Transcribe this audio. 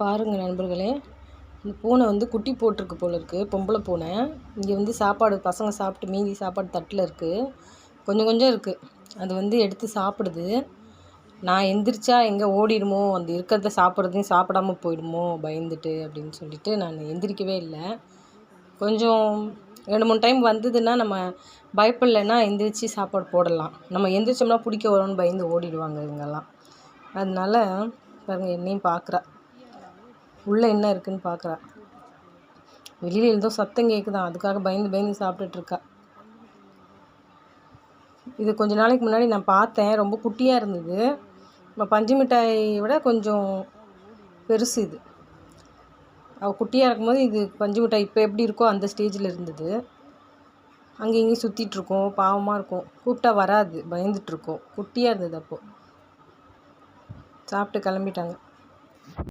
பாருங்கள் நண்பர்களே, இந்த பூனை வந்து குட்டி போட்டிருக்கு போல இருக்குது. பொம்பளை பூனை. இங்கே வந்து சாப்பாடு பசங்க சாப்பிட்டு மீதி சாப்பாடு தட்டில் இருக்குது. கொஞ்சம் கொஞ்சம் இருக்குது. அது வந்து எடுத்து சாப்பிடுது. நான் எந்திரிச்சா எங்கே ஓடிடுமோ, அந்த இருக்கிறத சாப்பிட்றதையும் சாப்பிடாம போயிடுமோ பயந்துட்டு அப்படின்னு சொல்லிட்டு நான் எந்திரிக்கவே இல்லை. கொஞ்சம் 2-3 டைம் வந்ததுன்னா நம்ம பயப்படலைன்னா எந்திரிச்சு சாப்பாடு போடலாம். நம்ம எந்திரிச்சோம்னா பிடிக்க வரும்னு பயந்து ஓடிடுவாங்க இவங்கெல்லாம். அதனால பாருங்கள், என்னையும் பார்க்குறா. உள்ளே என்ன இருக்குதுன்னு பார்க்குறா. வெளியில் ஏதோ சத்தம் கேட்குதான், அதுக்காக பயந்து பயந்து சாப்பிட்டுட்ருக்கா. இது கொஞ்ச நாளைக்கு முன்னாடி நான் பார்த்தேன். ரொம்ப குட்டியாக இருந்தது. நம்ம பஞ்சு மிட்டாயை விட கொஞ்சம் பெருசு இது. அவள் குட்டியாக இருக்கும்போது இது பஞ்சு மிட்டாய் இப்போ எப்படி இருக்கோ அந்த ஸ்டேஜில் இருந்தது. அங்கேயும் இங்கேயும் சுற்றிட்டுருக்கோம். பாவமாக இருக்கும். கூப்பிட்டா வராது, பயந்துட்டுருக்கோம். குட்டியாக இருந்தது அப்போது. சாப்பிட்டு கிளம்பிட்டாங்க.